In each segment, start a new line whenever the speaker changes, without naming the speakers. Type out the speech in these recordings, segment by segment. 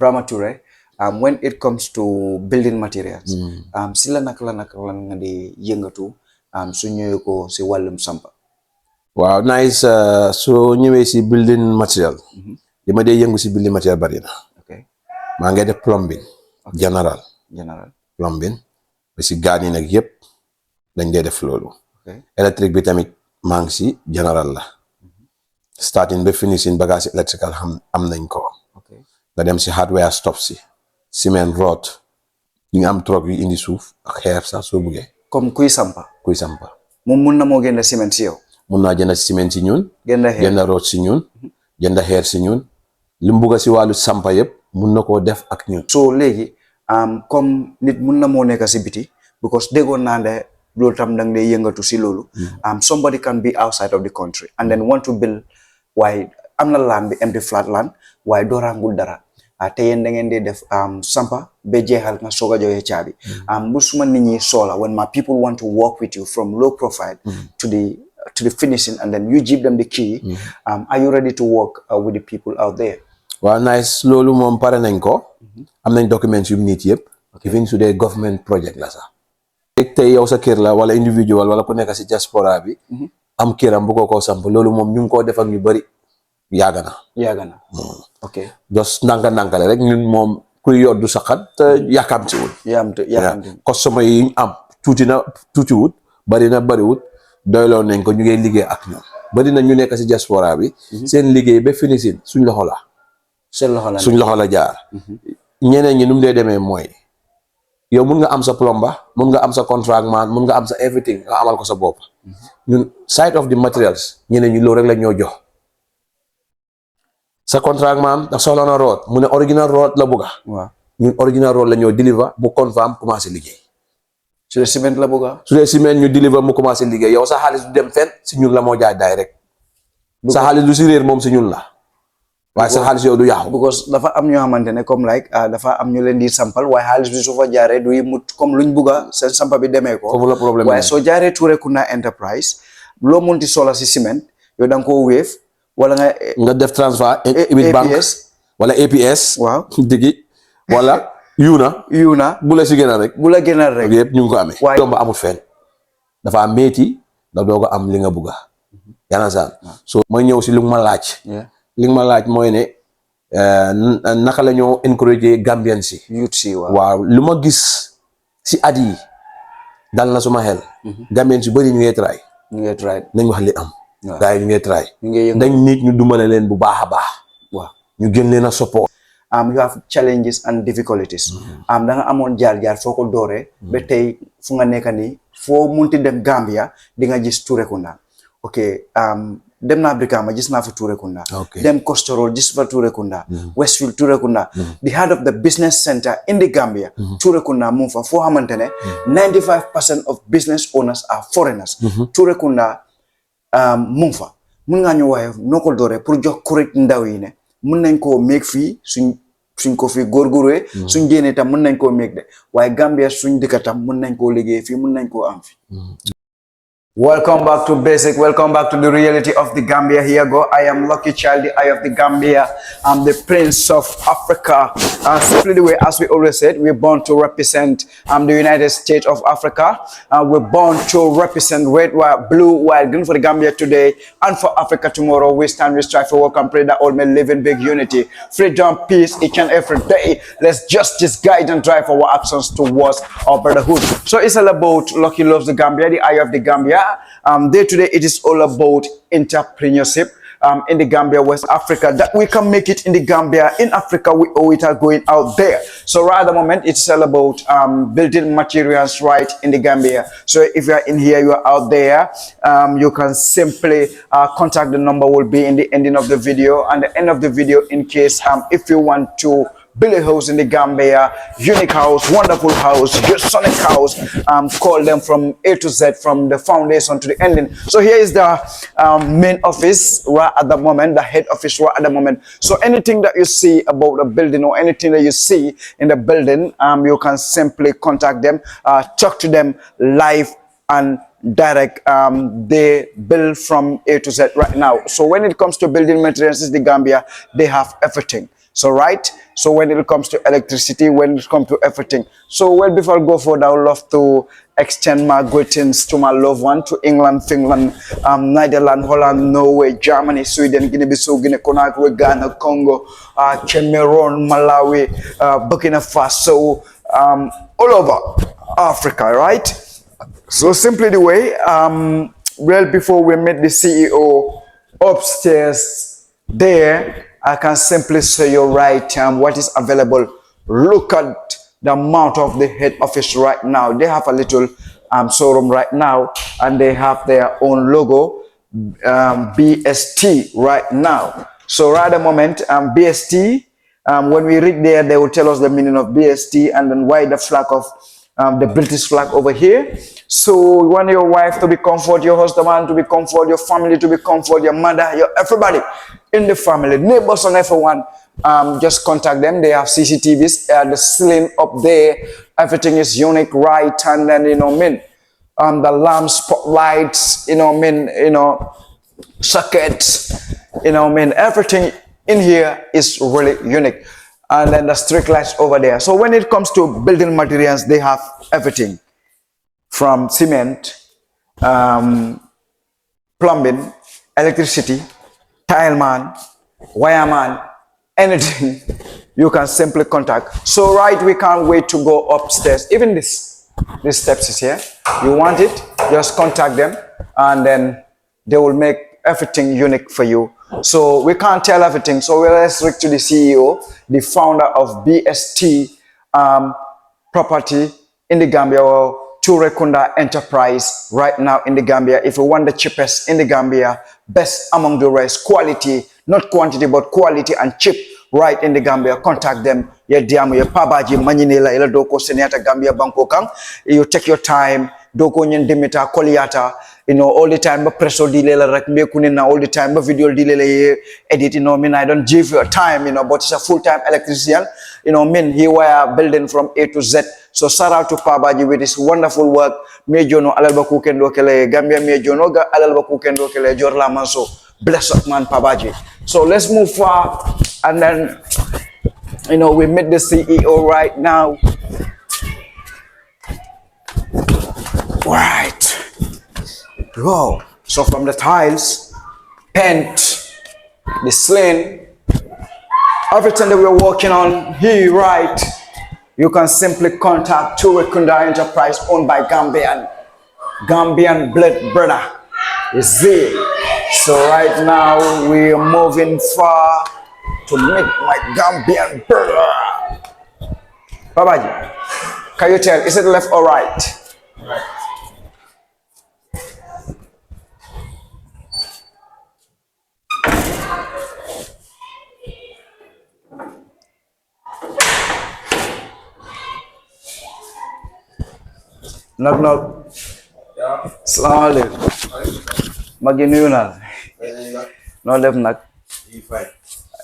Brahma Touré, when it comes to building materials, sila nakala nga di yëngatu su ñëwee ko si wàllum sampa.
Waaw, nice. So ñëwee si building material. Li ma dee yëngu si building material bari na.
Okay.
Maa ngi def plumbing. General. Plumbing. ba si gaan yi nag yëpp dañ dee def loolu. Électrique bi tamit maa ngi si general la. Starting ba finishing bagage electrical am nañ ko. nga dem si hardware stop si. ciment rod. ñu ngi am truck yu indi suuf ak xeer sax soo buggee.
comme kuy sampa.
moom
mun na moo gën a ciment si yow.
mun naa jënd ciment si ñun. jënd rod si ñun. jënd xeer si ñun. li mu bugg si wàllu sampa yëpp mun na koo def ak ñun.
so léegi comme nit mun na moo nekk si biti because déggoon naa ne loolu tam da nga lay yëngatu si loolu. somebody can be outside of the country and then want to build waaye am na land bi empty flat land waaye dooraangul dara. te yéen da ngeen di def sampa ba jeexal nga soog a joxe caabi. bu suma nit ñi soxla when my people want to work with you from low profile to the finishing and then you give them the key. Are you ready to work with the people out there?
Well, nice. Loolu moom pare nañ ko. am nañ documents yu nit yëpp. even su dee government project la sax. tey yow sa kër la wala individual wala ku nekk si diaspora bi. am këram bu ko samp loolu moom ñu ngi koo def ak ñu bëri. yàgg na.
ok
just ndànk rek ñun moom kuy yor du saxat te yàkkamtiwul. customer yi ñu am tuutiwut bariwut doyloo nañ ko ñu ngi liggéey ak ñoom bari na ñu nekk si diaspora bi. seen liggéey ba finissing suñ loxo la. suñ loxo la jaar. ñeneen ñi nu mu dee demee mooy yow mun nga am sa plomber mun nga am sa contract man mun nga am sa everything nga amal ko sa bopp. ñun side of the materials ñeneen ñi loolu rek la ñoo jox. sa contract man da soxla na road mu ne original road la bëgga.
waaw
ñun original road la ñoo deliver bu confirm commencé liggéey.
su dee ciment la bëgga.
su dee ciment ñu deliver mu commencé liggéey yow sa xaalis du dem fenn si ñun la moo jaay direct. sa xaalis du si réer moom si ñun la. waaye sa xaalis yow du yàqu.
because dafa am ñoo xamante ne comme like dafa am ñu leen di sampal waaye xaalis bi su fa jaaree du mut comme luñ bugga seen sampa bi demee ko.
foofu la problème
waaye soo jaaree Touré Kunda Enterprise loo munti sola si ciment yow da nga koo wéef wala
nga def transfert with bank wala APS.
waaw
digi wala Yuna bu la si gënal rek. yëpp ñu ngi ko amee. waaye yomb amul fenn dafa am métti da doog a am li nga bugga. yaa na saan so ma ñëw si lu ma laaj. li nga ma laaj mooy ne naka la ñoo encourager Gambian si.
youth si
waaw lu ma gis si at yi dal na suma xel. Gambian si bëri ñu ngi try. nañ wax li am. gars yi ñu ngi try. dañ nit ñu dumale leen bu baax a baax.
waaw
ñu gën leen a support.
you have challenges and difficulties. da nga amoon jaar foo ko dooree. ba tey fu nga nekk nii foo munti dem Gambia di nga gis Touré Kunda. ok dem naa Brikama gis naa fa Touré Kunda. dem Costorol gis fa Touré Kunda. Westfield Touré Kunda. the heart of the business center in the Gambia. Touré Kunda mu fa foo xamante ne 95% of business owners are foreigners. Touré Kunda mu fa mun ngaa ñu waaye noo ko dooree pour jox kuréel ndaw yi ne mun nañ koo meeg fii suñ ko fi góorgóoree. suñ génnee tam mun nañ koo meeg de waaye Gambia suñ dëkk tam mun nañ koo liggéey fii mun nañ koo am fi. Welcome back to Basic. Welcome back to the reality of the Gambia. Here go. I am Lucky Child, the eye of the Gambia. I'm the Prince of Africa. Simply the way, as we always said, we're born to represent the United States of Africa. We're born to represent red, white, blue, white, green for the Gambia today and for Africa tomorrow. We stand, we strive for work and pray that all may live in big unity. Freedom, peace, each and every day. Let's justice, guide and drive our actions towards our brotherhood. So it's all about Lucky Loves the Gambia, the eye of the Gambia. Day to day, it is all about entrepreneurship in the Gambia, West Africa, that we can make it in the Gambia, in Africa, we owe it going out there. So right at the moment, it's all about building materials right in the Gambia. So if you are in here, you are out there, you can simply contact the number will be in the ending of the video, and the end of the video in case if you want to build a house in the Gambia, unique house, wonderful house, sonic house, call them from A to Z, from the foundation to the ending. So here is the main office right at the moment, the head office right at the moment. So anything that you see about the building or anything that you see in the building, you can simply contact them, talk to them live and direct. They build from A to Z right now. So when it comes to building materials in the Gambia, they have everything. So right, so when it comes to electricity, when it comes to everything. So well, before I go forward, I would love to extend my greetings to my loved one, to England, Finland, Netherlands, Holland, Norway, Germany, Sweden, Guinea-Bissau, Guinea-Conakry, Ghana, Congo, Cameroon, Malawi, Burkina Faso, all over Africa, right? So simply the way, well, before we meet the CEO upstairs there, I can simply say you're right, what is available. Look at the amount of the head office right now. They have a little showroom right now, and they have their own logo, BST right now. So right at the moment, BST, when we read there, they will tell us the meaning of BST and then why the flag of the British flag over here. So you want your wife to be comfort, your husband to be comfort, your family to be comfort, your mother, your everybody in the family, neighbors and everyone. Just contact them. They have CCTVs, the ceiling up there. Everything is unique, right? And then the lamp spotlights, sockets, everything in here is really unique. And then the street lights over there. So when it comes to building materials, they have everything from cement, plumbing, electricity, tile man, wireman, anything you can simply contact. So right, we can't wait to go upstairs. Even these steps is here. You want it, just contact them, and then they will make everything unique for you. So we can't tell everything. So let's reach to the CEO, the founder of BST property in the Gambia, or Turekunda Enterprise right now in the Gambia. If you want the cheapest in the Gambia, best among the rest, quality, not quantity, but quality and cheap right in the Gambia, contact them. Ya diamu ya pabaji manyinela ila doko senata Gambia banko kang. You take your time, doko nyen demita koliata. All the time, but presso delay like me kunina all the time, but video delay edit, I don't give you time, but it's a full-time electrician, he were building from A to Z. So shout out to Pabaji with this wonderful work. Mejono alalba kukendo kele Gambia mejono ga alalba kukendo kele Jorla Manso. Bless up man Pabaji. So let's move far, and then we meet the CEO right now. Right. Wow. So from the tiles, paint, the ceiling, everything that we're working on here, right? You can simply contact Turekunda Enterprise, owned by Gambian blood brother. You see? So right now we are moving far to meet my Gambian brother. Babaji, can you tell, is it left or right? Right. Knock knock. Yeah. Assalamualaikum. Magi nuyu naa la. Noo def nag.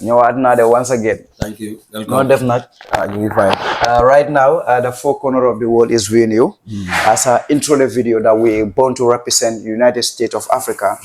ñëwaat naa de once again.
Thank you.
Noo def nag.
ñu ngi fine.
Right now, the four corners of the world is viewing you as an intro video that we born to represent United States of Africa.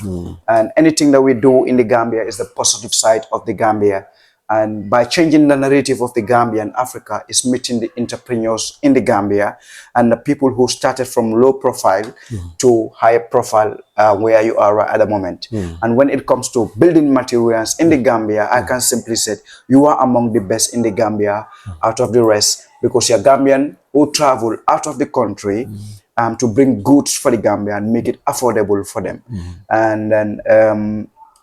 And anything that we do in the Gambia is the positive side of the Gambia. And by changing the narrative of the Gambia and Africa is meeting the entrepreneurs in the Gambia and the people who started from low profile to high profile where you are at the moment. And when it comes to building materials in the Gambia, I can simply say you are among the best in the Gambia out of the rest, because you're Gambian who travel out of the country to bring goods for the Gambia and make it affordable for them. And then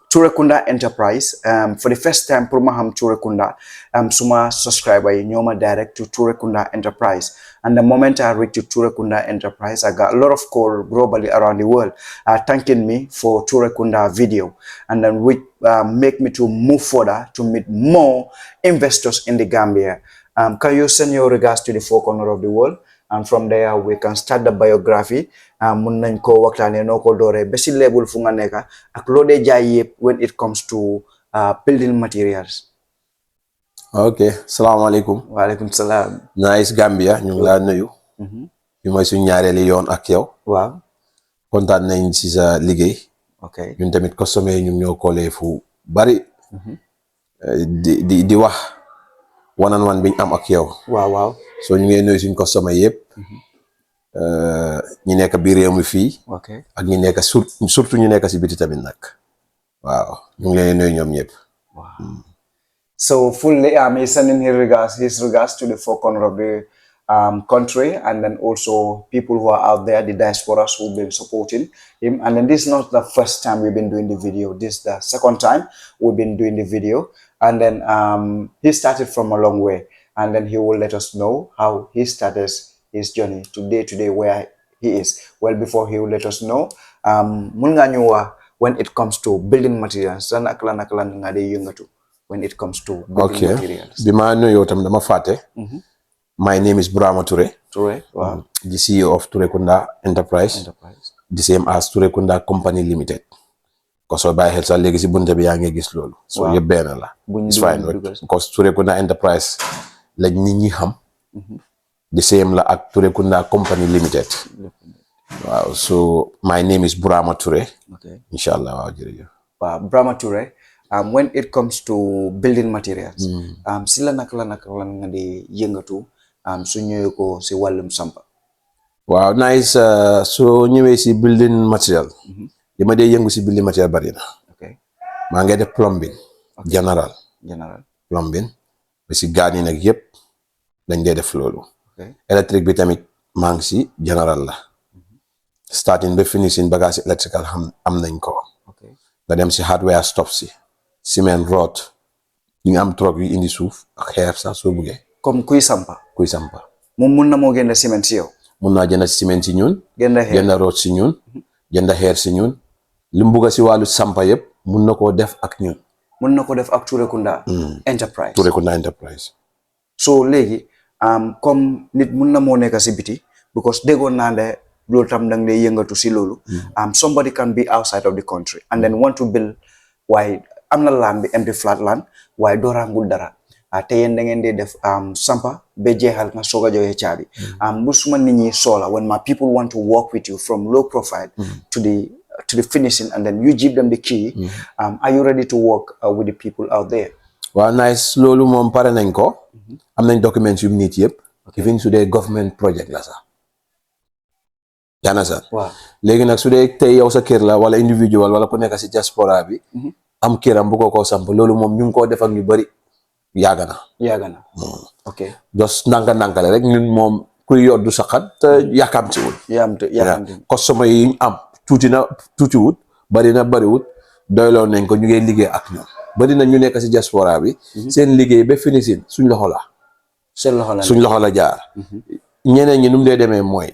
Turekunda Enterprise, for the first time, Purmaham Turekunda, Suma subscriber, Nyoma direct to Turekunda Enterprise. And the moment I reached to Turekunda Enterprise, I got a lot of calls globally around the world thanking me for Turekunda video. And then which make me to move further to meet more investors in the Gambia. Can you send your regards to the four corners of the world? And from there, we can start the biography. Mun nañ ko waxtaanee noo ko dooree ba si level fu nga nekk ak loo dee jaay yëpp when it comes to building materials.
Ok, salaamaaleykum.
Waaleykum salaam.
Nice Gambia, ñu ngi laa nuyu. Bi mooy suñu ñaareeli yoon ak yow.
Waaw.
Kontaan nañ ci sa liggéey.
Ok.
Ñun tamit customer yi ñun ñoo koolee fu bari. di wax one on one biñ am ak yow.
waaw.
so ñu ngi nuyu suñ customer yëpp. ñi nekk biir réew mi fii.
ok
ak ñi nekk surtout ñu nekk si biti tamit nag. waaw ñu ngi leen nuyu ñoom ñëpp.
So fully, he's sending his regards to the four corners of the country, and then also people who are out there, the diasporas who've been supporting him. And then this is not the first time we've been doing the video. This is the second time we've been doing the video. And then he started from a long way, and then he will let us know how he started his journey today where he is. Well, before he will let us know, when it comes to building materials, when it comes to building materials.
Bima nuyo tam dama faté. My name is Brahma Toure.
Toure, wow.
The CEO of Toure Kunda Enterprise. The same as Toure Kunda Company Limited. Because so by health legacy bunte bi yaangi gis lolu. So yeb ben la. It's fine. Because Toure Kunda Enterprise la nit ñi xam. The same la ak Toure Kunda Company Limited. Wow. So my name is Brahma Toure.
Okay.
Inshallah wow jërëjëf.
Wow, Brahma Toure. When it comes to building materials, sila nakala nga di yëngatu su ñëwee ko si wàllum sampa.
Waaw nice. So ñëwee si building material. Li ma dee yëngu si building material bari na.
Okay.
maa ngi def plumbing. General. Plumbing. ba si gaan yi nag yëpp dañ dee def loolu. Électrique bi tamit maa ngi si general la. Starting ba finishing bagage electrical am nañ ko. nga dem si hardware stop si. Cement rod ñu am truck yu indi suuf ak xeer sax soo buggee.
Comme kuy sampa. moom mun na moo gënda ciment si yow.
mun naa jënd ciment si ñun.
gënda
rod si ñun. jënd xeer si ñun. li mu bugg si wàllu sampa yëpp mun na koo def ak ñun.
mun na ko def ak Toure Kunda Enterprise.
Toure Kunda Enterprise.
so léegi comme nit mun na moo nekk si biti because déggoon naa ne loolu tam dang dee yëngatu si loolu. Somebody can be outside of the country and then want to build waaye am na land bi empty flat land waaye doorangul dara te yéen da ngeen di def sampa ba jeexal nga soog a joxe caabi bu suma nit ñi sola when my people want to work with you from low profile to the finishing and then you give them the key. Are you ready to work with the people out there?
Well, nice. Loolu moom pare nañ ko. Am nañ documents yu nit yëpp. Even su dee government project la sax. Yaana sax.
Waaw.
Léegi nag su dee tey yow sa kër la wala individual wala ku nekk si diaspora bi. am këram bu ko samp loolu moom ñu ngi koo def ak ñu bari yàgg na. Ok. Just ndànk-ndànk rek ñun moom kuy yoddu saxat yàkkamtiwul. Customer yi ñu am tuutiwut bari na bariwut doyloo nañ ko ñu ngi liggéey ak ñoom bari na ñu nekk si diaspora bi. seen liggéey ba finissing suñ loxo la. suñ loxo la jaar. ñeneen ñi nu mu dee demee mooy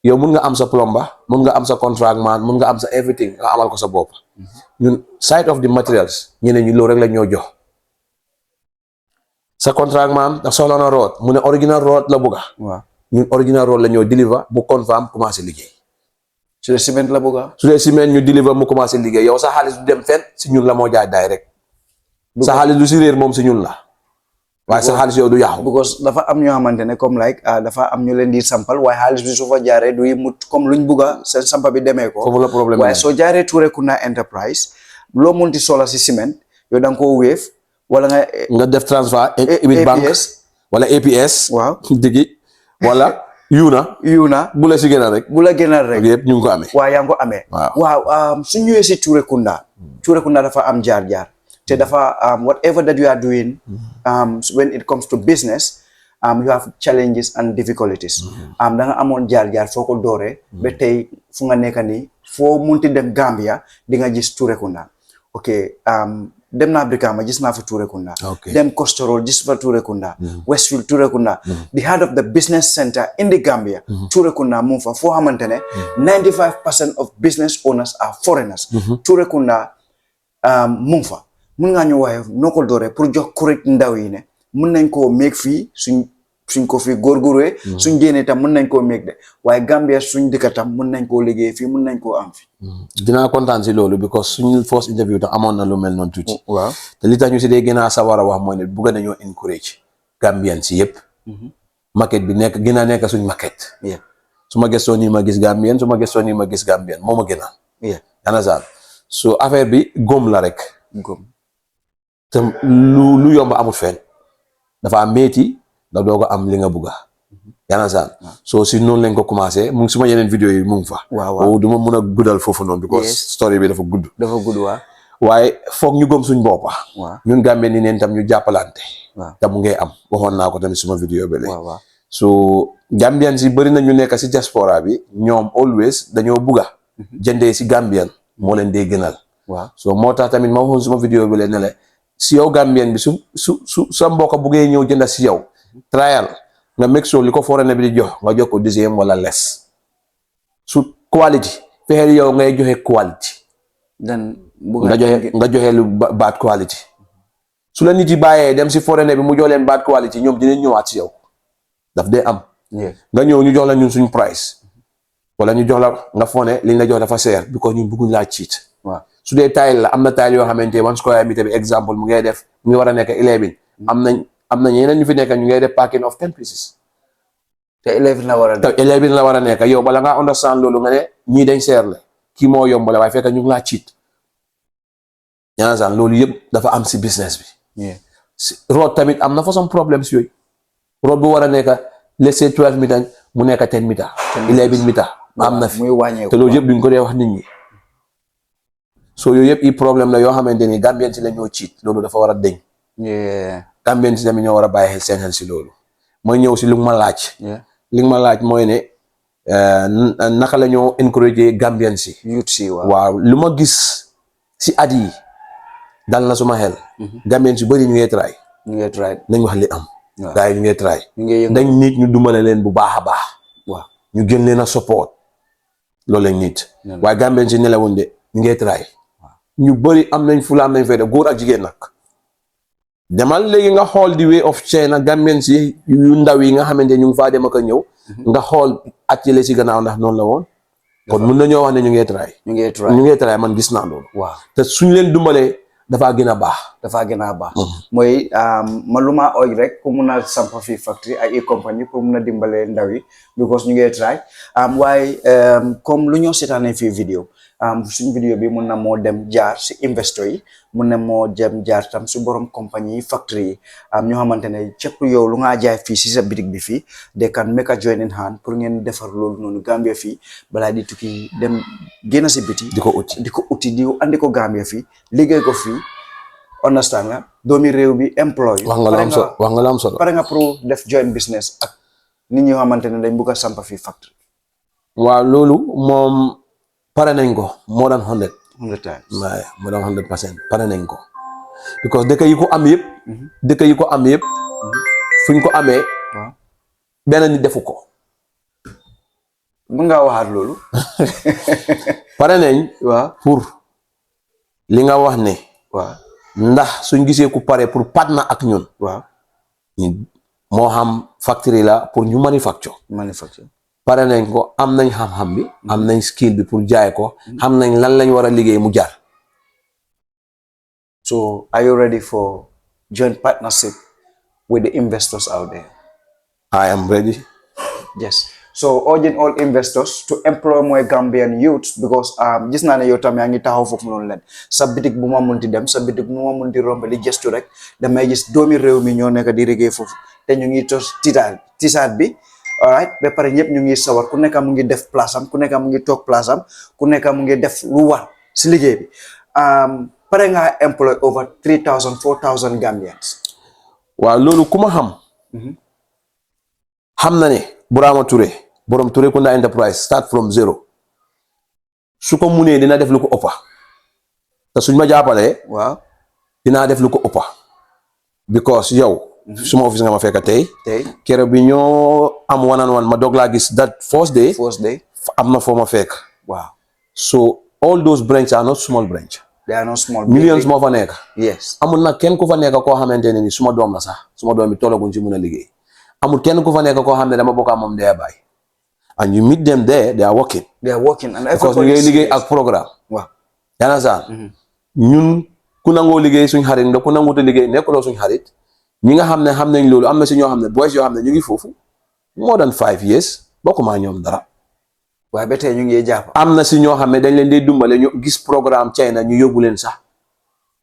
yow mun nga am sa plomber mun nga am sa contract man mun nga am sa everything nga amal ko sa bopp. ñun side of the materials ñeneen ñi loolu rek la ñoo jox sa contract man daf soxla na road mu ne original road la bëgga.
waaw
ñun original road la ñoo deliver bu confirm commencé liggéey.
su dee ciment la bëgga.
su dee ciment ñu deliver mu commencé liggéey yow sa xaalis du dem fenn si ñun la moo jaay direct. sa xaalis du si réer moom si ñun la. waaye sa xaalis yow du yàqu.
because dafa am ñoo xamante ne comme like dafa am ñu leen di sampal waaye xaalis bi su fa jaaree du mut comme luñ bugga seen sampa bi demee ko.
foofu la problème
waaye soo jaaree Toure Kunda Enterprise loo munti sola si ciment yow da nga koo wéef wala
nga def transfert with bank wala APS.
waaw
digi wala Yuna bu la si gënal rek. yëpp ñu ngi ko amee.
waaw yaa ngi ko amee. waaw su ñëwee si Toure Kunda dafa am jaar-jaar. te dafa whatever that you are doing when it comes to business you have challenges and difficulties. da nga amoon jaar-jaar foo ko dooree. ba tey fu nga nekk nii foo munti dem Gambia di nga gis Toure Kunda. ok dem naa Brikama gis naa fa Toure Kunda. dem Costorol gis fa Toure Kunda. Westfield Toure Kunda. the heart of the business center in the Gambia. Toure Kunda mu fa foo xamante ne 95% of business owners are foreigners. Toure Kunda mu fa. mun ngaa ñu waaye noo ko dooree pour jox correct ndaw yi ne mun nañ koo meeg fii suñ ko fii góorgóoree. suñ génnee tam mun nañ koo meeg de waaye Gambia suñ dëkk tam mun nañ koo liggéey fii mun nañ koo am fii.
dinaa kontaan si loolu because suñu first interview tam amoon na lu mel noonu tuuti.
waaw
te li tax ñu si dee gën a sawar a wax mooy ne bugg nañoo encourage Gambian si yëpp. market bi gën a nekk suñ market. su ma gëstoo nii ma gis Gambian su ma gëstoo nii ma gis Gambian moo ma gën a. yaa so affaire bi góom la rek.
góom.
te lu yomb amul fenn dafa métti nga doog a am li nga bugga yaa ngi saan so si noonu lañ ko commencé mu ngi suma yeneen vidéo yi mu ngi fa du ma mun a guddal foofu noonu because story bi dafa gudd waaye foog ñu gëm suñ boppa ñun Gambien ni neen tam ñu jàppalante te mu ngay am waxoon naa ko tamit suma vidéo bi léegi so Gambien si bëri na ñu nekk si diaspora bi ñoom always dañoo bugga jëndee si Gambien moo leen dee gënal so moo tax tamit ma waxoon suma vidéo bi leen ne la si yow Gambien bi su sa mbokk buggee ñëw jënda si yow trial nga make sure li ko foreigner bi di jox nga jox ko deuxième wala less su quality fexeel yow ngay joxe quality nga joxe lu bad quality su la nit yi bàyyee dem si foreigner bi mu jox leen bad quality ñoom dinañ ñëwaat si yow daf dee am nga ñëw ñu jox la ñun suñ price wala ñu jox la nga fone liñ la jox dafa seer because ñun bëgguñ laa cheat su dee tile la am na tile yoo xamante 1 square meter bi exemple mu ngay def mu ngi war a nekk 11 am na ñeneen ñu fi nekk ñu ngay def packing of 10 pieces
te 11 la war a
nekk yow bala ngaa understand loolu nga ne ñii dañ seer la kii moo yombale waaye fekk ñu ngi laa cheat ñaanasaan loolu yëpp dafa am si business bi road tamit am na façon problème si yooyu road bu war a nekk let's say 12 meter mu nekk 10 meter 11 meter am na fi te loolu yëpp duñ ko dee wax nit ñi so yooyu yëpp i problème la yoo xamante ni Gambien si la ñoo cheat loolu dafa war a deñ Gambien si tamit ñoo war a bàyyi xel seen xel si loolu mooy ñëw si lu ma laaj li nga ma laaj mooy ne naka la ñoo encourager Gambien si
youth si
waaw lu ma gis si at yi dal na suma xel Gambien si bëri ñu ngi try nañ wax li am gars yi ñu ngi try dañ nit ñu dumale leen bu baax a baax ñu gën leen a support loolu lañ nit waaye Gambien si nelawuñ de ñu ngi try ñu bëri am nañ fula am nañ fayda góor ak jigéen nag demal léegi nga xool di way of China Gambien si yu ndaw yi nga xamante ñu ngi faa dem ak a ñëw nga xool at yële si gannaaw ndax noonu la woon kon mun nañoo wax ne ñu ngi try man gis naa loolu te suñ leen dumbalee dafaa gën a baax
mooy ma lu ma ooj rek pour mun a sampa fii factory ay compagnie pour mun a dimbalee ndaw yi because ñu ngi try waaye comme lu ñoo seetaanee fii vidéo suñ vidéo bi mun na moo dem jaar si investor yi mun na moo dem jaar tam si borom compagnie yi factory yi ñoo xamante ne cëpp yow lu nga jaay fii si sa bitig bi fii they can make a joining hand pour ngeen defar loolu noonu Gambia fii balaa di tukki dem génn si biti di ko uti di andi ko Gambia fii liggéey ko fii understand nga doomi réew bi employé
wax nga la am solo
pare nga pour def joint business ak nit ñi xamante ne dañ bugg a sampa fii factory
waaw loolu moom pare nañ ko more than 100
times
waaye more than 100% pare nañ ko because dëkk yi ko am yëpp fuñ ko amee benn nit defu ko
mën ngaa waxaat loolu
pare nañ pour li nga wax ne ndax suñ gisee ku pare pour partner ak ñun moo xam factory la pour ñu manufacture pare nañ ko am nañ xam-xam bi am nañ skill bi pour jaay ko xam nañ lan lañ war a liggéey mu jar
so are you ready for joint partnership with the investors out there?
I am ready.
Yes. So urging all investors to employ more Gambian youths because gis naa ne yow tam yaa ngi taxaw foofu noonu leen sa bitik bu ma munti dem sa bitik bu ma munti romb li gestu rek damay gis doomi réew mi ñoo nekk di liggéey foofu te ñu ngi tos tisaat bi alright ba pare ñëpp ñu ngi sawar ku nekk mu ngi def place am ku nekk mu ngi toog place am ku nekk mu ngi def lu war si liggéey bi pare nga employ over 3,000 4,000 Gambians.
waaw loolu ku ma xam na ne Burama Touré borom Touré Kunda Enterprise start from zero su ko munee dina def lu ko ëppa te suñ ma jàppalee dinaa def lu ko ëppa because yow suma office nga ma fekk tey keroog bi ñoo am one-on-one ma doog laa gis that first day am na foo ma fekk so all those branches are not small branch
they are not small
millions moo fa nekk
amul
nag kenn ku fa nekk koo xamante ne ni suma doom la sax suma doom bi tollaguñ ci mun a liggéey amul kenn ku fa nekk koo xam ne dama bokk ak moom day bàyyi and you meet them there they are working
and
because ñu ngay liggéey ak programme yaa na saan ñun ku nangoo liggéey suñ xarit nga ku nanguute liggéey nekkuloo suñ xarit ñi nga xam ne xam nañ loolu am na si ñoo xam ne boys yoo xam ne ñu ngi foofu more than 5 years bokkuma ñoom dara
waaye ba tey ñu ngi jàpp
am na si ñoo xam ne dañ leen di dumbale ñu gis programme China ñu yóbbu leen sax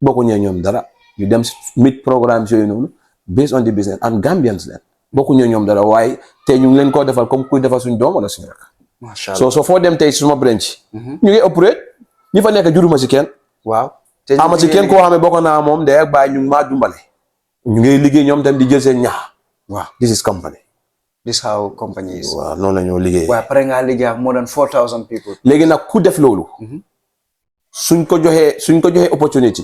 bokkuñee ñoom dara ñu dem meet programme yooyu noonu based on the business and Gambians leen bokkuñu ñoom dara waaye tey ñu ngi leen koo defal comme kuy defal suñ doom wala suñu rek.
macha allah
so foo dem tey suma branch. ñu ngi operate ñi fa nekk juruma si kenn.
waaw
ama si kenn koo xam ne bokk naa moom day ak bàyyi ñu ngi maa dumbale. ñu ngi liggéey ñoom tam di jël seen ñax.
waaw
this is company.
this how company is.
waaw noonu la ñoo liggéey.
waaye pare ngaa liggéey ak more than 4,000 people.
léegi nag ku def loolu. suñ ko joxee opportunity.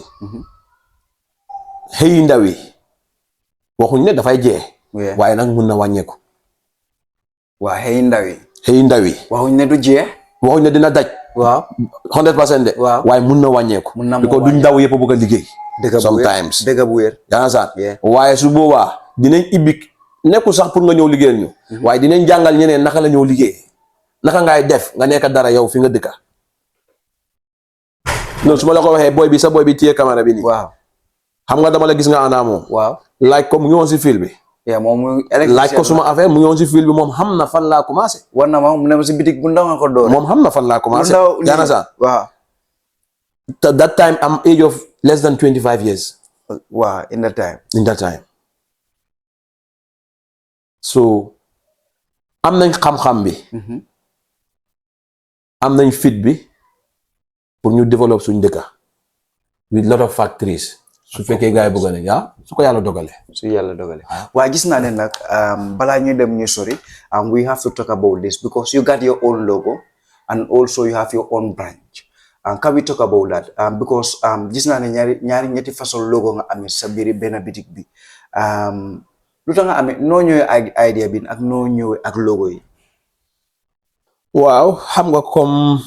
xëy ndaw yi waxuñ ne dafay jeex. waaye nag mun na wàññeeku.
waa xëy ndaw yi.
xëy ndaw yi.
waxuñ ne du jeex.
waxuñ ne dina daj.
waaw
100% de.
waaw
waaye mun na wàññeeku.
mun na
because duñ ndaw yëpp a bëgg a liggéey. sometimes
dëgg bu wér.
yaa ngi saan waaye su boobaa dinañ ibbi nekkul sax pour nga ñëw liggéeyal ñu. waaye dinañ jàngal ñeneen naka la ñëw liggéey. naka ngay def nga nekk dara yow fi nga dëkka. non su ma la ko waxee boy bi téye caméra bi nii.
waaw
xam nga dama la gis nga àndaa moom.
waaw
laaj ko mu ngi woon si fil bi.
moom
laaj ko suma affaire mu ngi woon si fil bi moom xam na fan laa commencé.
war na ma mu ne ma si bitik bu ndaw nga ko door.
moom xam na fan laa commencé. yaa na saan
waaw.
that time am age of less than 25 years.
waaw in that time.
so am nañ xam-xam bi. am nañ fit bi pour ñu développer suñ dëkka with lot of factories. su fekkee gars yi bëgg nañ su ko yàlla dogalee.
waaye gis naa ne nag balaa ñuy dem ñu sori we have to talk about this because you got your own logo and also you have your own branch. Can we talk about that because gis naa ne ñaari ñetti façon logo nga amee sa biir benn bitik bi lu tax nga amee noo ñëwee ak idea bi ak noo ñëwee ak logo yi.
waaw xam nga comme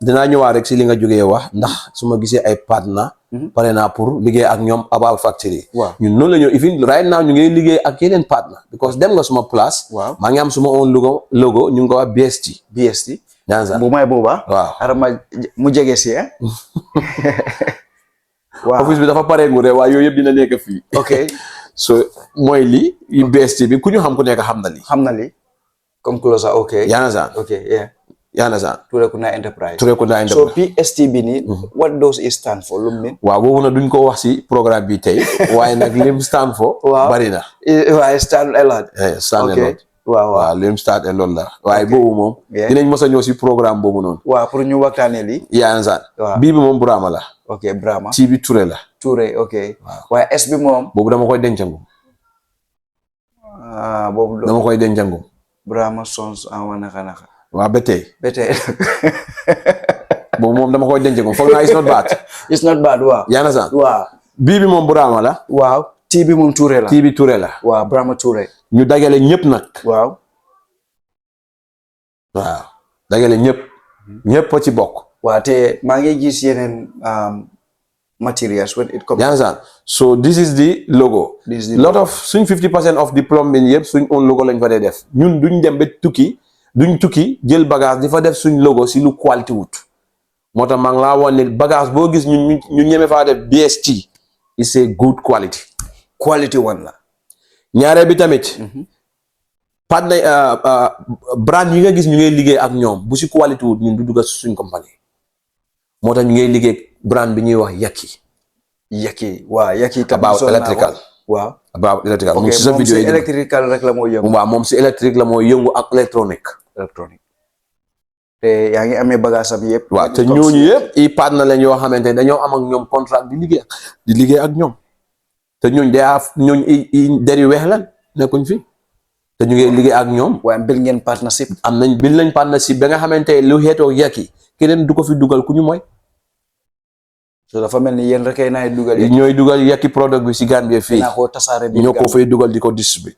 dinaa ñëwaat rek si li nga jógee wax ndax su ma gisee ay partenaires. pare naa pour liggéey ak ñoom about factory.
waaw
ñun noonu la ñu even right now ñu ngi liggéey ak yeneen partenaires because dem nga suma place.
waaw
maa ngi am suma own logo ñu ngi ko wax BST.
bu may booba.
waaw
arama mu jege si waaw
office bi dafa pareegul rek waaye yooyu yëpp dina nekk fii.
ok
so mooy lii yu BST bi ku ñu xam ku nekk xam na lii.
comme closer ok.
You understand?
Turekunda Enterprise.
So
PST bi nii what does it stand for lu mu mean?
waaw boobu nag duñ ko wax si programme bi tey waaye nag lim stand for. bari na.
waaye stand a lot.
stand a lot.
waaw
lim stand a lot la waaye boobu moom. dinañ mos a ñëw si programme boobu noonu.
waaw pour ñu waxtaanee lii.
yaa understand. bii bi moom Brahma la.
ok Brahma.
ci bi Touré la.
Touré ok. waaye S bi moom.
boobu dama koy dencangum.
boobu
dama koy dencangum.
Brahma Sons naka.
waaw ba tey. boobu moom dama koy denc ko foog naa it's not bad.
it's not bad waaw.
yaa na sax
waaw.
bii bi moom Brahma la.
waaw tii bi moom Touré la.
tii bi Touré la.
waaw Brahma Touré.
ñu dagale ñëpp nag.
waaw.
dagale ñëpp. ñëpp a ci bokk.
waaw te maa ngi gis yeneen materials when it comes.
yaa na sax so this is the logo. lot of suñ 50% of the plumbing yëpp suñ own logo lañ fa dee def ñun duñ dem ba duñ tukki jël bagage di fa def suñ logo si lu quality wut moo tax maa ngi laa woon ne bagage boo gis ñu ñeme faa def BST is a good quality one la ñaareel bi tamit brand yi nga gis ñu ngay liggéey ak ñoom bu si quality wut ñun du dugga suñ compagnie moo tax ñu ngay liggéey brand bi ñuy wax Yaki about electrical
waaw
about electrical moom si sa vidéo yi
electrical rek la mooy yëngu.
waaw moom si électrique la mooy yëngu ak électronique.
te yaa ngi amee bagage am yëpp.
waaw te ñooñu yëpp i partenaires lañ yoo xamante ne dañoo am ak ñoom contrat di liggéey ak ñoom te ñooñu ñooñu i der yu weex lan nekkuñ fi te ñu ngi liggéey ak ñoom.
waaye bil ngeen partnership.
am nañ bil lañ partnership ba nga xamante ne lu xeetoo Yaki keneen du ko fi dugal ku ñu mooy.
so dafa mel ni yéen rek ay naay dugal.
ñooy dugal Yaki product bi si Gambie fii.
dinaa ko tasaare bi
ñoo ko fay dugal di ko distribute.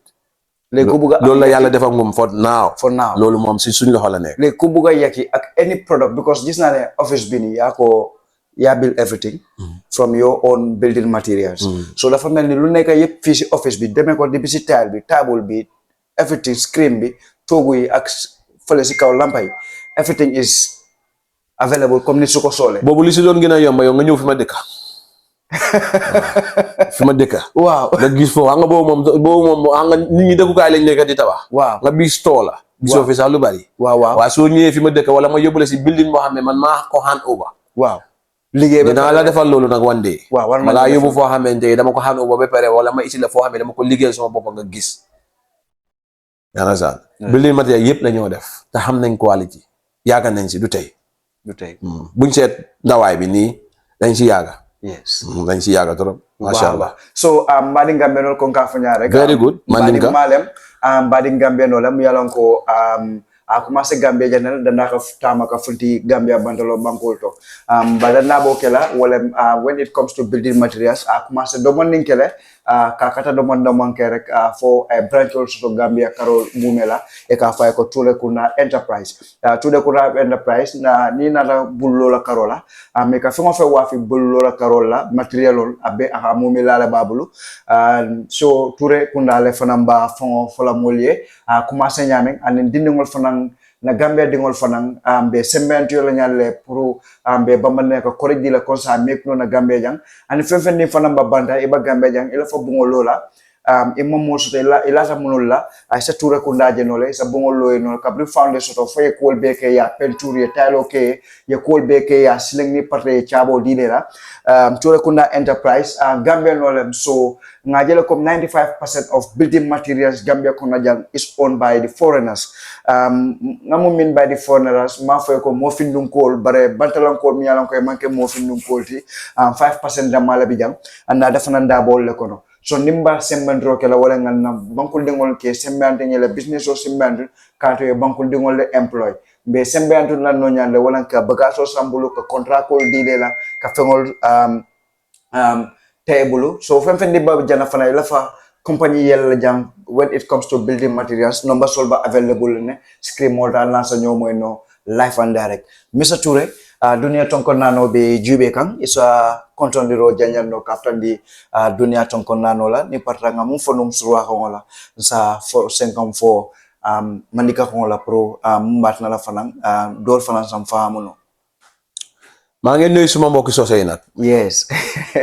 léegi ku bugg a
loolu la yàlla def ak moom for now. loolu moom si suñ loxo la nekk.
léegi ku bugg a Yaki ak any product because gis naa ne office bi nii yaa build everything. from your own building materials. so dafa mel ni lu nekk yëpp fii si office bi demee ko di bi si tile bi table bi everything screen bi toogu yi ak fële si kaw lampa yi everything is available comme ni su ko soolee.
boobu li si doon gën a yomb yow nga ñëw fi ma dëkka.
waaw
nga gis foofu xam nga boobu moom xam nga nit ñi dëkkukaay lañ nekk di tabax.
waaw
nga bis too la. gisoo fi sax lu bari.
waaw
waaye soo ñëwee fi ma dëkk wala ma yóbbule si building boo xam ne man maa ko hand over.
waaw liggéey ba
dinaa la defal loolu nag one day
waaw war
ma laa yóbbu foo xamante ne dama ko xam ba pare wala ma isi la foo xam ne dama ko liggéeyal sama bopp nga gis yaanasaan building matériel yëpp la ñoo def te xam nañ quality yaaga nañ si du tey buñ seet ndawaay bi nii dañ si yaaga
yes
dañ si yaaga trop masha Allah
so mbadi Gambia nol kon ka fanya rek
very good
mbadi malem mbadi Gambia nol mu yalon ko a commencé Gambia janel dana ka tama ka funti Gambia bantalo bankol to bada na bo kela wala when it comes to building materials a commencé do mon ninkele ka kata do mon ke rek for a branch also to Gambia karo mumela e ka fay ko tule kuna enterprise tule kuna enterprise na ni na bullo la karola me ka fuma fe wa fi bullo la karola material abe aka mumela la babulu so ture kuna le fanamba fon fola molie commencé nyamen anen dindingol fanan na Gambia dingol fanan be sembentu la nyalle pour be bamane ko correct la ko sa mek no na Gambia jang ani fefen ni fanan ba banda e ba Gambia jang ila fa bungo lola imam mo soto ila sa munulla ay sa toura ko ndaje no le sa bungo loy no kabri foundation to fay ko be ke ya peinture ya talo ke ya ko be ke ya siling ni parte chabo dinera toura ko na enterprise Gambia no le so ngajele comme 95% of building materials Gambia ko na jang is owned by the foreigners ngamu min by the foreigners ma fay ko mo findum ko bare bantalan ko mi yalan ko manke mo findum ko ti 5% da mala bi jang anda dafa nan da bol le kono so nimba sembandro ke la wala nganna bankul dingol ke sembante nyela business o sembandro kato e bankul dingol le employ be sembantu lan no nyande wala ka bagaso sambulu ka contract ko dide la ka fengol table so fen dibba jana fana la fa company yella jang when it comes to building materials number solba available ne screen modal na sa nyomo no live and direct Mr. Touré dunia tonko nano be jube kan isa kontondiro janyan no kaftandi dunia tonko nano la ni patranga mu fonum surwa ko la sa for 54 mandika ko la pro mbatna la fanan dol fanan sam faamuno
maa ngi nuyu suma mbokki sosé nak
yes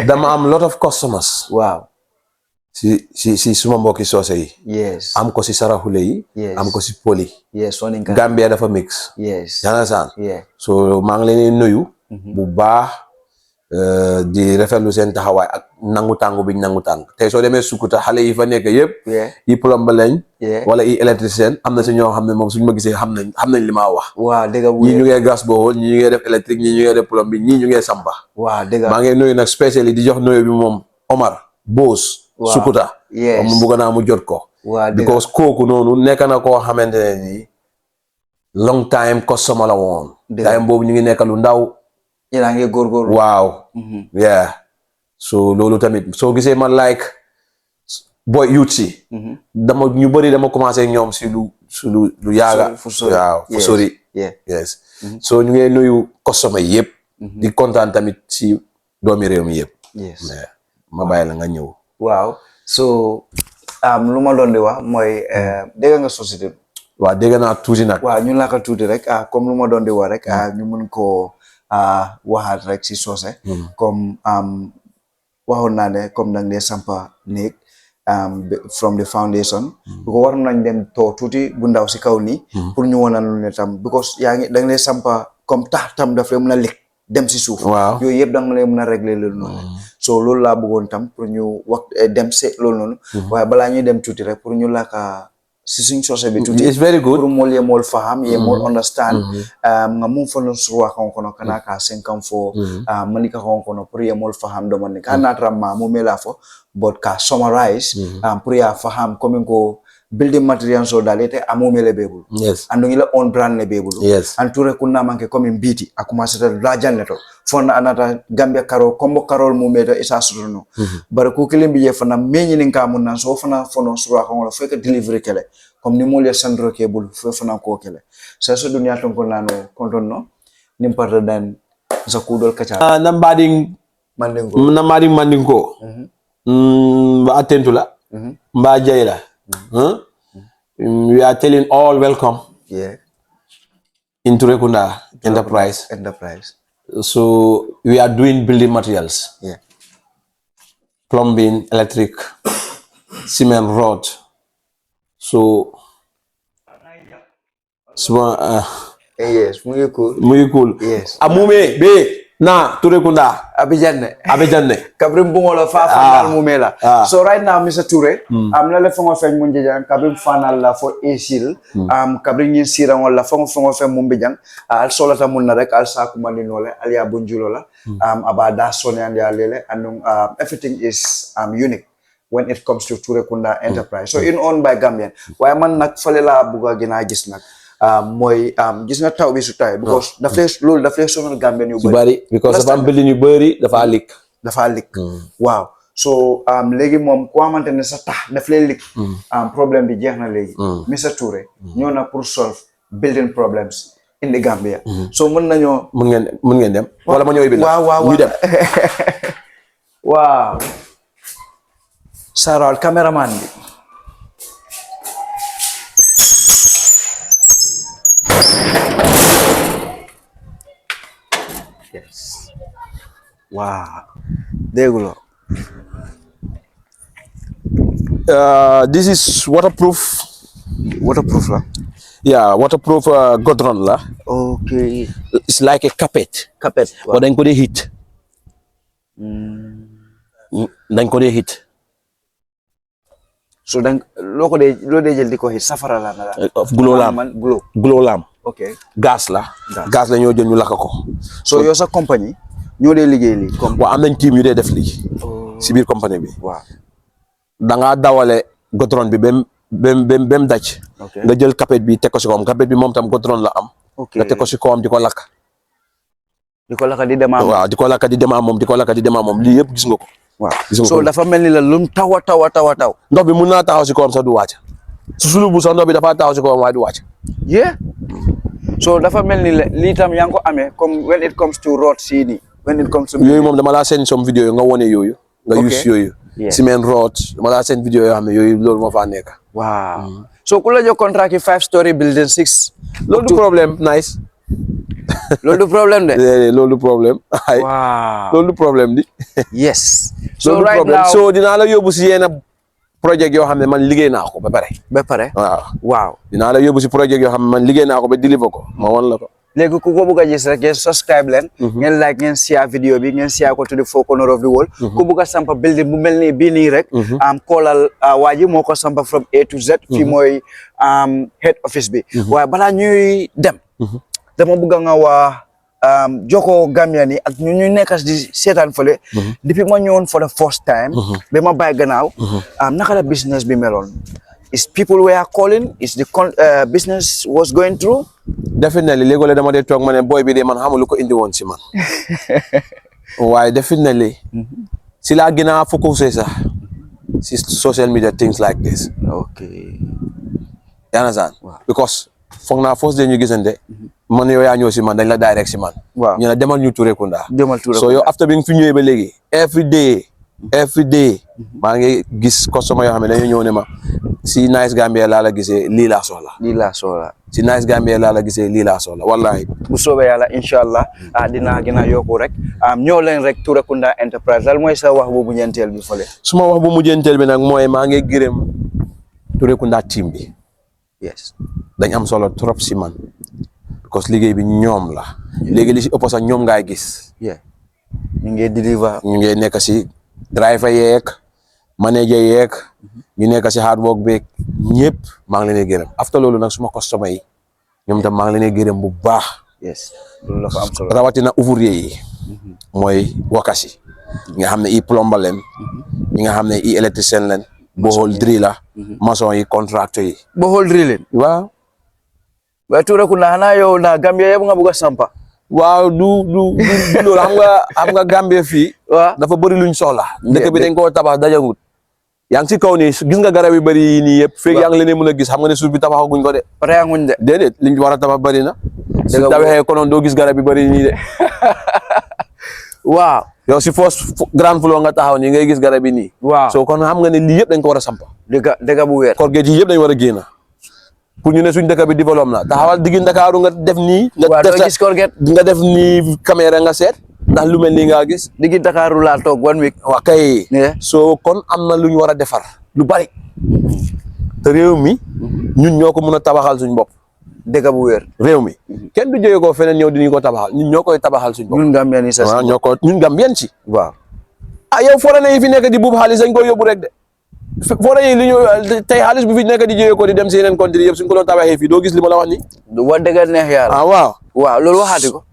dama am lot of customers
wow
si suma mbokki sosé yi
yes
am ko si Sarahule yi am ko si Poli
yes soninka
Gambia dafa mix
yes
san
yeah
so maa ngi leen nuyu bu baax di rafetlu seen taxawaay ak nangu tàngu bi nangu tàng tey soo demee Sukuta xale yi fa nekk yëpp yi plombe lañ wala i électricien am na si ñoo xam ne moom suñu ma gisee xam nañ li ma wax
waaw dëgg
ñii ñu ngee gas bool ñii ñu ngee def électrique ñii ñu ngee def plombe bi ñii ñu ngee sampa
waaw dëgg
maa ngi nuyu nag spécial yi di jox nuyu bi moom Omar Boos Sukuta moom bëgg naa mu jot ko because kooku noonu nekk na koo xamante ne nii long time customer la woon time boobu ñu ngi nekk lu ndaw
yaa ngi góorgóorlu
waaw yeah so loolu tamit soo gisee man like boy youth si dama ñu bëri dama commencé ñoom si lu yaaga waaw fu sori yes so ñu ngi nuyu customer yi yëpp di kontaan tamit si doomi réew mi yëpp ma bàyyi la nga ñëw
waaw so lu ma doon di wax mooy dégg nga société
waaw dégg naa tuuti nag
waaw ñu laa ko tuuti rek comme lu ma doon di wax rek ñu mën koo waxaat rek si soose comme waxoon naa ne comme dang dee sampa néeg from the foundation bu ko war nañ dem too tuuti bu ndaw si kaw nii pour ñu wonal lu ne tam because yaa ngi dang dee sampa comme tax tam daf lay mën a lekk dem si suuf yooyu yëpp danga lay mën a régler loolu noonu so loolu laa bëggoon tam pour ñu wax dem se loolu noonu waaye balaa ñuy dem tuuti rek pour ñu laaka si suñ soose bi tuuti
it's very good
pour mol ye mol faham ye mol understand nga mum fono surwa kan kono kana ka 54 manika kan kono pour ye mol faham do man ka natra ma mo mela fo but ka summarize pour ya faham comme ko building materials so dalete amomele bebul ando ngila on brand le bebul anture kunna manke comme biti akuma seta rajan leto fonna anata Gambia karo kombo karol mo medo isa suruno bar ko kilimbi ye fana meñi nin ka mun nan so fana fono surwa kan wala feke delivery kele comme ni mo le sandro kebul fo fana ko kele sa so dunya ton ko nano kontonno nim parda dan sa kudol kacha
nambading mandingo ba atentula mba jayla we are telling all welcome in Turekunda Enterprise. So we are doing building materials, plumbing, electric, cement, road. So
yes, muy cool.
Yes. Amume be na Touré Kunda Abijanne
kabrim bungola fa fanal mumela so right now Mr. Touré am na le fongo feñ mun jejan kabrim fanal la fo esil kabrim ni sirango la fongo feñ mun bejang al solata mun na rek al saku maninole al ya bunjulo la abada sone and ya lele and everything is unique when it comes to Touré Kunda enterprise so in owned by Gambian waaye man nak fale la buga gina gis nak mooy gis nga taw bi su tay because daf lay sonal Gambien yu
bari because dafa am building yu bari dafa lik waaw so léegi moom ku xamante ne sa tax daf lay lik problème bi jeex na léegi Mr. Touré ñëw na pour solve building problems in the Gambia so mën ngeen dem wala ma ñëw bi ñu dem waaw Saral cameraman bi yes wow degulo this is waterproof
la
waterproof godron la
okay
it's like a carpet but dañ ko dee heat
so dan loo dee jël di ko heat safara la na
glow lamp
okay
gaz la ñoo jël ñu lakk ko
so yow sa compagnie ñoo dee liggéey lii comme
waaw am nañ team yu dee def lii si biir compagnie bi
waaw
da ngaa dawale godron bi bem daj nga jël carpet bi teg ko si kawam carpet bi moom tam godron la am nga teg ko si kawam di ko lakk
di dema
waaw di ko lakk di dema moom lii yëpp gis nga ko
waaw so dafa mel ni la lum taw
ndox bi mun naa taxaw si kawam sax du wàcc su sulu bu sax ndox bi dafa taxaw si kawam waaye du wàcc
so dafa mel ni lii tam yaa ngi ko amee comme when it comes to road sii nii when it comes to
yooyu moom dama laa seen some vidéo yi nga wone yooyu nga use yooyu cement road dama laa seen vidéo yoo xam ne yooyu loolu moo faa nekk
waaw so ku la jox contract yi 5-story building 6
loolu du problème nice
loolu du problème de
loolu du problème ay loolu du problème di
yes
so right now so dinaa la yóbbu si yenn projet yoo xam ne man liggéey naa ko ba pare waaw dinaa la yóbbu si projet yoo xam ne man liggéey naa ko ba deliver ko ma wan la ko
léegi ku ko bëgg a gis rek ngeen subscribe leen ngeen like ngeen share vidéo bi ngeen share ko to the four corner of the world ku bëgg a sampa building bu mel nii bii nii rek koolal waa ji moo ko sampa from A to Z fii mooy head office bi waaye balaa ñuy dem dama bëgg nga waa Joko Gambian yi ak ñu nekkas di seetaan fële depuis ma ñëwoon for the first time ba ma bàyyi gannaaw naka la business bi meloon is people were calling is the business was going through
definitely léegi dama dee toog ma ne boy bi de man xamul lu ko indi woon si man waaye definitely si laa gën a focusé sax si social media things like this
okay
yaa understand because foog naa first day ñu gisante man yow yaa ñëw si man dañ la direct si man ñu ne demal ñu Touré Kunda so yow after bi nga fi ñëwee ba léegi every day maa ngi gis customer yoo xam ne dañu ñëw ne ma si Nice Gambia laa la gisee lii laa soxla si Nice Gambia laa la gisee lii laa soxla wallahi
bu soobee yàlla inshallah dinaa gën a yokku rek ñëw leen rek Touré Kunda enterprise dal mooy sa wax bu mujjanteel bi fële
suma wax bu mujjanteel bi nag mooy maa ngi gërëm Touré Kunda team bi
yes
dañ am solo trop si man because liggéey bi ñoom la léegi li si ëpp sax ñoom ngaay gis
ñu ngi deliver
ñu ngi nekk si driver yeeg manager yeeg ñu nekk si hard work beeg ñëpp maa ngi leen di gërëm after loolu nag suma customer yi ñoom tam maa ngi leen di gërëm bu baax
loolu la fa am solo
rawatina ouvrier yi mooy workers yi nga xam ne i plomber leen ñi nga xam ne i électricien leen borehole driller maçon yi contracteur yi
borehole drilling
waaw
waaye Touré Kunda xanaa yow na Gambia yëpp nga bëgg a sampa
waaw du loolu xam nga Gambia fii dafa bëri luñ soxla dëkk bi dañ koo tabax dajangut yaa ngi si kaw nii gis nga garab yu bëri yi nii yëpp feeg yaa ngi leen mën a gis xam nga ne suuf bi tabaxaguñ ko de
pareeguñ de
déedéet liñ war a tabax bëri na su tabaxee konoon doo gis garab yu bëri nii de
waaw
yow si first grand floor nga taxaw nii ngay gis garab yi nii soo kon xam nga ne lii yëpp dañ ko war a sampa
dëgg bu weer
corgate yi yëpp dañ war a génn pour ñu ne suñ dëkk bi développe na taxawal diggi Ndakaaru nga def nii nga def nii caméra nga seet ndax lu mel nii nga gis
diggi Ndakaaru laa toog 1 week
waa kay soo kon am na lu ñu war a defar lu bari te réew mi ñun ñoo ko mën a tabaxal suñ bopp
dëgg bu wér
réew mi kenn du jógee ko feneen ñëw di ñu ko tabaxal ñun ñoo koy tabaxal suñ bopp
ñun Gambien yi
waaw ñun Gambien si
waaw
yow foreigner yi fi nekk di buub xaalis dañ koy yóbbu rek de foreigner yi li ñu tey xaalis bu fi nekk di jógee ko di dem si yeneen country yëpp suñ ko doon tabaxee fii doo gis li ma la wax ni
wa dëgg neex yàlla waaw loolu waxaati ko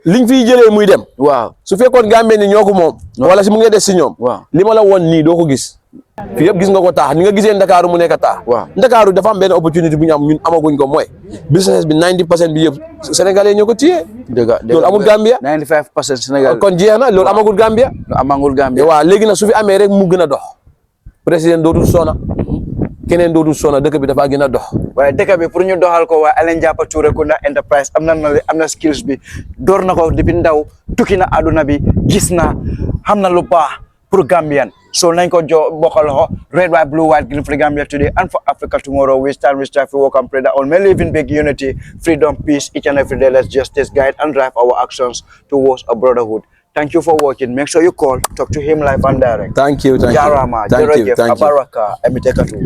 liñ fiy jëlee muy dem
waaw
su fekkoon Gambien ni ñoo ko moom wala si mu ngi des si ñoom
waaw
li ma la woon nii doo ko gis fii yëpp gis nga ko taax ni nga gisee Ndakaaru mu nekk taax
waaw
Ndakaaru dafa am benn opportunité bu ñu am ñun amaguñ ko mooy business bi 90% bi yëpp sénégalais ñoo ko téye loolu amul Gambia
95% Sénégal
kon jeex na loolu amagul Gambia
amagul Gambia
waaw léegi nag su fi amee rek mu gën a dox président dootul soona keneen dootul soona dëkk bi dafa gën a dox
waaye dëkk bi pour ñu doxal ko waaye Allen Jappah Turekunda Enterprise am na skills bi door na ko depuis ndaw tukki na àdduna bi gis na xam na lu baax pour Gambian so nañ ko bokkal loxo red white blue white green for the Gambia today and for Africa tomorrow. We strive to work and pray that all may live in big unity, freedom, peace each and every day. Let's justice guide and drive our actions towards a brotherhood. Thank you for watching. Make sure you call, talk to him live and direct.
Thank you.
Jarama, Jerojef, Abaraka, Emitekatu.